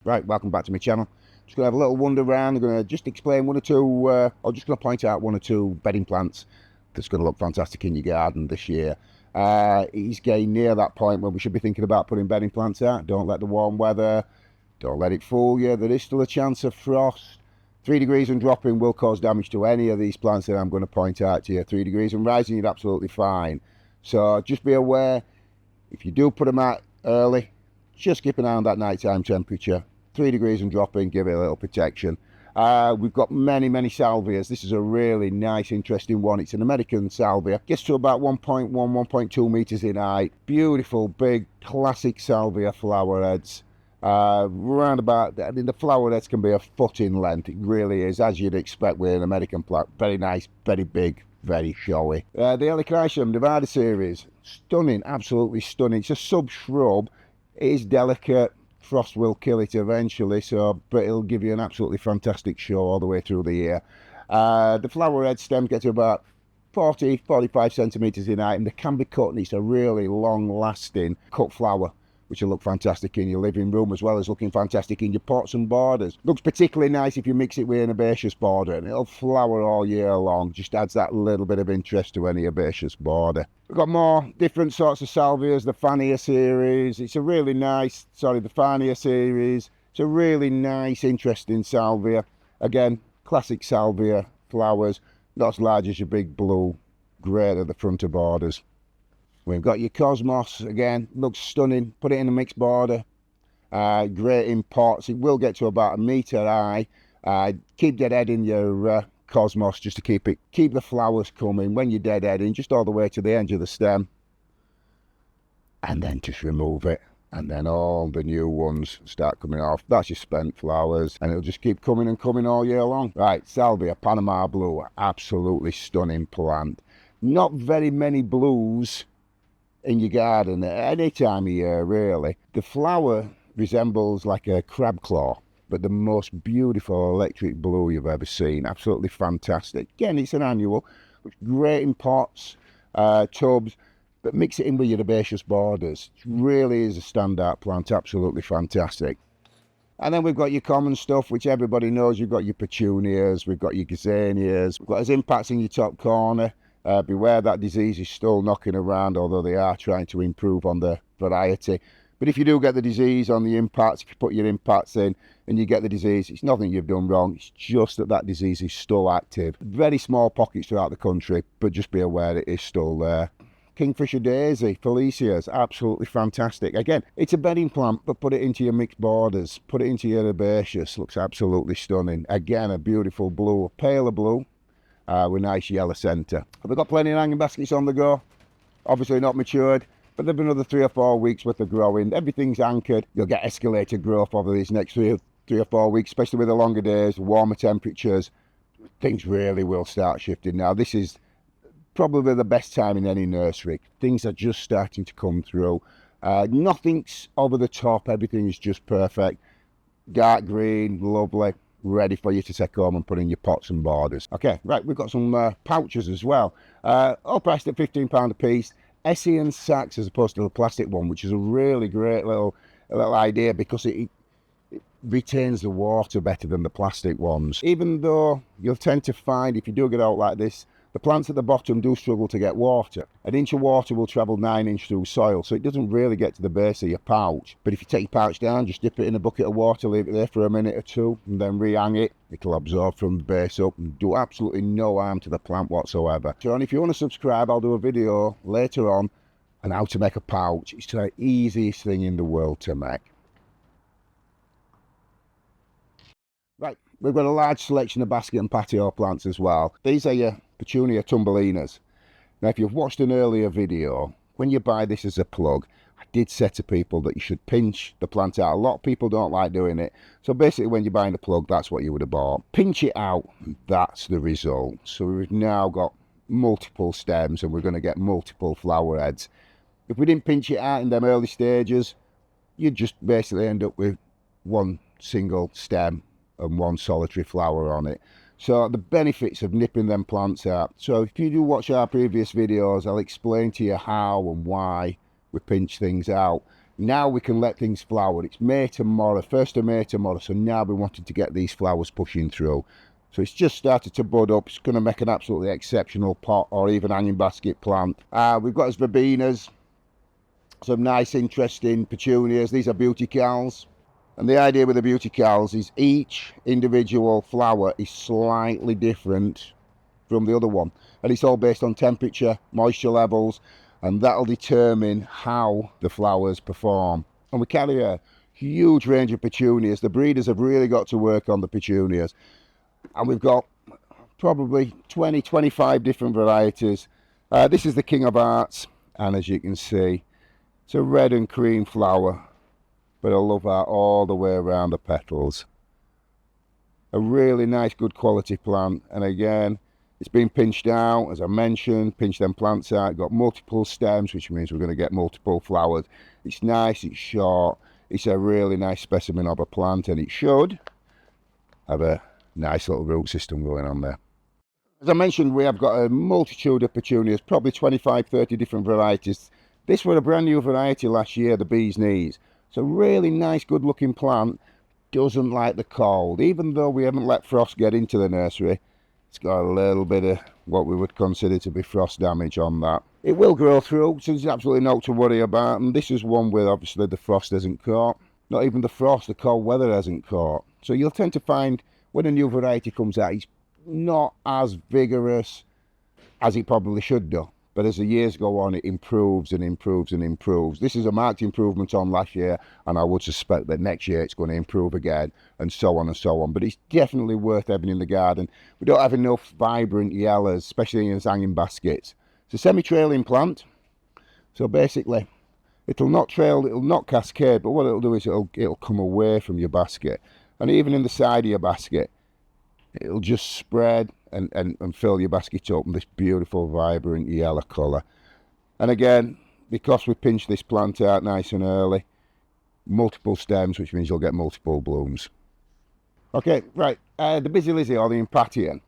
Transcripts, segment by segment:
Right, welcome back to my channel. Just going to have a little wander around. I'm going to just explain one or two, or just going to point out one or two bedding plants that's going to look fantastic in your garden this year. It's getting near that point where we should be thinking about putting bedding plants out. Don't let the warm weather, don't let it fool you. There is still a chance of frost. 3 degrees and dropping will cause damage to any of these plants that I'm going to point out to you. 3 degrees and rising, you're absolutely fine. So just be aware, if you do put them out early, just keep an eye on that nighttime temperature. 3 degrees and dropping, give it a little protection. We've got many salvias. This is a really nice, interesting one. It's an American salvia. Gets to about 1.1, 1.2 meters in height. Beautiful, big, classic salvia flower heads. Round about, I mean, the flower heads can be a foot in length. It really is, as you'd expect with an American plant. Very nice, very big, very showy. The Helichrysum Divider series, stunning, absolutely stunning. It's a sub-shrub. It is delicate. Frost will kill it eventually, but it'll give you an absolutely fantastic show all the way through the year. The flower head stems get to about 40-45 centimeters in height, and they can be cut, and it's a really long-lasting cut flower, which will look fantastic in your living room as well as looking fantastic in your pots and borders. Looks particularly nice if you mix it with an herbaceous border, and it'll flower all year long. Just adds that little bit of interest to any herbaceous border. We've got more different sorts of salvias, the Fannia series. It's a really nice, the Fannia series. It's a really nice, interesting salvia. Again, classic salvia flowers, not as large as your big blue, great at the front of borders. We've got your Cosmos, again, looks stunning. Put it in a mixed border. Great in pots. It will get to about 1 meter high. Keep dead head in your Cosmos just to keep the flowers coming when you're dead heading, just all the way to the end of the stem. And then just remove it. And then all the new ones start coming off. That's your spent flowers. And it'll just keep coming and coming all year long. Right, Salvia, Panama Blue. Absolutely stunning plant. Not very many blues in your garden at any time of year, really. The flower resembles like a crab claw, but the most beautiful electric blue you've ever seen. Absolutely fantastic. Again, it's an annual. Looks great in pots, tubs, but mix it in with your herbaceous borders. It really is a standout plant. Absolutely fantastic. And then we've got your common stuff, which everybody knows. You've got your Petunias, we've got your Geraniums, we've got Impatiens in your top corner. Beware that disease is still knocking around, although they are trying to improve on the variety. But if you do get the disease on the impacts, if you put your impacts in and you get the disease, it's nothing you've done wrong. It's just that disease is still active. Very small pockets throughout the country, but just be aware it is still there. Kingfisher Daisy, Felicias, absolutely fantastic. Again, it's a bedding plant, but put it into your mixed borders. Put it into your herbaceous. Looks absolutely stunning. Again, a beautiful blue, a paler blue. With nice yellow centre. Have we got plenty of hanging baskets on the go? Obviously not matured, but there've been another 3 or 4 weeks worth of growing. Everything's anchored. You'll get escalated growth over these next three or 4 weeks, especially with the longer days, warmer temperatures. Things really will start shifting now. This is probably the best time in any nursery. Things are just starting to come through. Nothing's over the top. Everything is just perfect. Dark green, lovely. Ready for you to take home and put in your pots and borders. Okay, right, we've got some pouches as well. All priced at £15 a piece. Hessian sacks as opposed to the plastic one, which is a really great little idea because it retains the water better than the plastic ones. Even though you'll tend to find, if you do get out like this, the plants at the bottom do struggle to get water. An inch of water will travel 9 inches through soil, so it doesn't really get to the base of your pouch. But if you take your pouch down, just dip it in a bucket of water, leave it there for a minute or two, and then re-hang it. It'll absorb from the base up and do absolutely no harm to the plant whatsoever. So, and if you want to subscribe, I'll do a video later on on how to make a pouch. It's the easiest thing in the world to make. Right, we've got a large selection of basket and patio plants as well. These are your Petunia Tumbulinas. Now, if you've watched an earlier video, when you buy this as a plug, I did say to people that you should pinch the plant out. A lot of people don't like doing it. So basically, when you're buying the plug, that's what you would have bought. Pinch it out, and that's the result. So we've now got multiple stems, and we're going to get multiple flower heads. If we didn't pinch it out in them early stages, you'd just basically end up with one single stem and one solitary flower on it. So the benefits of nipping them plants out. So if you do watch our previous videos, I'll explain to you how and why we pinch things out. Now we can let things flower. It's May tomorrow, 1st of May tomorrow, so now we wanted to get these flowers pushing through. So it's just started to bud up. It's going to make an absolutely exceptional pot or even hanging basket plant. We've got as verbenas, some nice interesting petunias. These are Beauticals. And the idea with the Beauticals is each individual flower is slightly different from the other one. And it's all based on temperature, moisture levels, and that'll determine how the flowers perform. And we carry a huge range of petunias. The breeders have really got to work on the petunias. And we've got probably 20, 25 different varieties. This is the King of Hearts, and as you can see, it's a red and cream flower, but I love that all the way around the petals. A really nice, good quality plant, and again, it's been pinched out, as I mentioned, pinched them plants out, got multiple stems, which means we're going to get multiple flowers. It's nice, it's short, it's a really nice specimen of a plant, and it should have a nice little root system going on there. As I mentioned, we have got a multitude of petunias, probably 25, 30 different varieties. This was a brand new variety last year, the Bee's Knees. It's a really nice, good looking plant, doesn't like the cold. Even though we haven't let frost get into the nursery, it's got a little bit of what we would consider to be frost damage on that. It will grow through, so there's absolutely no to worry about. And this is one where obviously the frost hasn't caught. Not even the frost, the cold weather hasn't caught. So you'll tend to find when a new variety comes out, it's not as vigorous as it probably should do. But as the years go on, it improves and improves and improves. This is a marked improvement on last year, and I would suspect that next year it's going to improve again, and so on and so on. But it's definitely worth having in the garden. We don't have enough vibrant yellows, especially in hanging baskets. It's a semi-trailing plant, so basically it'll not trail, it'll not cascade, but what it'll do is it'll come away from your basket. And even in the side of your basket, it'll just spread and fill your basket up in this beautiful, vibrant yellow colour. And again, because we pinched this plant out nice and early, multiple stems, which means you'll get multiple blooms. Okay, right, the Busy Lizzie or the Impatien.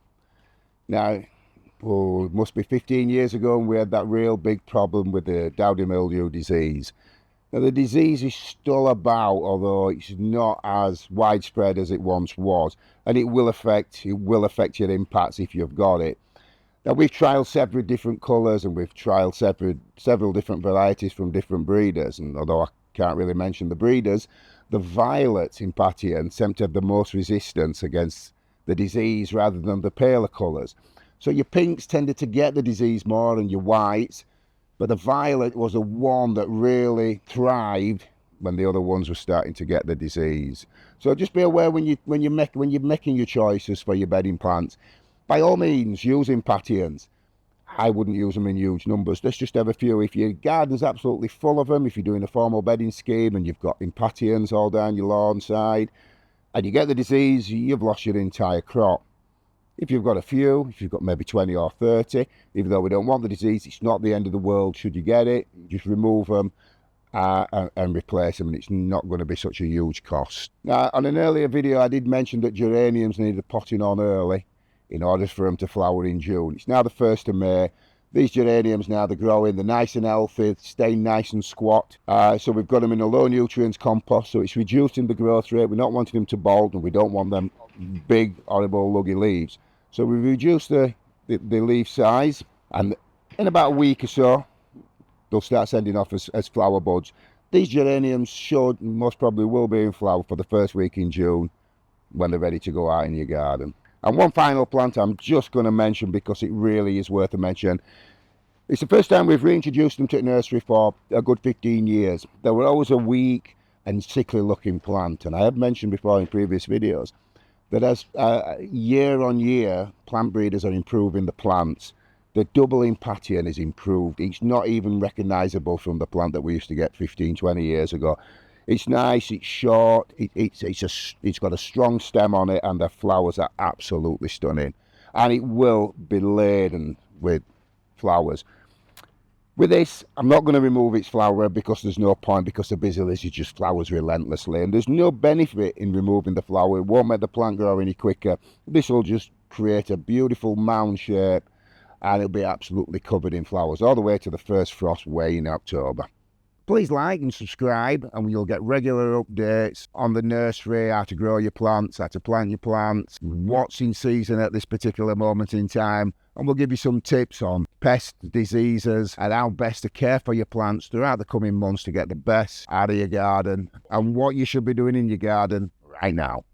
Now, it must be 15 years ago, and we had that real big problem with the dowdy mildew disease. Now, the disease is still about, although it's not as widespread as it once was, and it will affect your impats if you've got it. Now, we've trialled several different colours, and we've trialled several different varieties from different breeders, and although I can't really mention the breeders, the violet Impatiens seem to have the most resistance against the disease rather than the paler colours. So your pinks tended to get the disease more than your whites, but the violet was the one that really thrived when the other ones were starting to get the disease. So just be aware when you're making your choices for your bedding plants. By all means, use Impatiens. I wouldn't use them in huge numbers. Let's just have a few. If your garden's absolutely full of them, if you're doing a formal bedding scheme and you've got Impatiens all down your lawn side, and you get the disease, you've lost your entire crop. If you've got a few, if you've got maybe 20 or 30, even though we don't want the disease, it's not the end of the world should you get it. Just remove them and replace them, and it's not going to be such a huge cost. Now, on an earlier video, I did mention that geraniums needed potting on early in order for them to flower in June. It's now the 1st of May. These geraniums now, they're growing, they're nice and healthy, staying nice and squat. So we've got them in a low nutrients compost, so it's reducing the growth rate. We're not wanting them to bolt, and we don't want them big, horrible, luggy leaves. So we reduce the leaf size, and in about a week or so, they'll start sending off as flower buds. These geraniums should, most probably will be in flower for the first week in June when they're ready to go out in your garden. And one final plant I'm just going to mention because it really is worth a mention. It's the first time we've reintroduced them to the nursery for a good 15 years. They were always a weak and sickly looking plant, and I have mentioned before in previous videos that as year on year plant breeders are improving the plants. The double Impatien is improved. It's not even recognisable from the plant that we used to get 15, 20 years ago. It's nice, it's short, it's got a strong stem on it, and the flowers are absolutely stunning. And it will be laden with flowers. With this, I'm not going to remove its flower because there's no point, because the Busy Lizzie just flowers relentlessly, and there's no benefit in removing the flower. It won't make the plant grow any quicker. This will just create a beautiful mound shape, and it'll be absolutely covered in flowers all the way to the first frost way in October. Please like and subscribe, and you'll get regular updates on the nursery, how to grow your plants, how to plant your plants, what's in season at this particular moment in time, and we'll give you some tips on pests, diseases, and how best to care for your plants throughout the coming months to get the best out of your garden, and what you should be doing in your garden right now.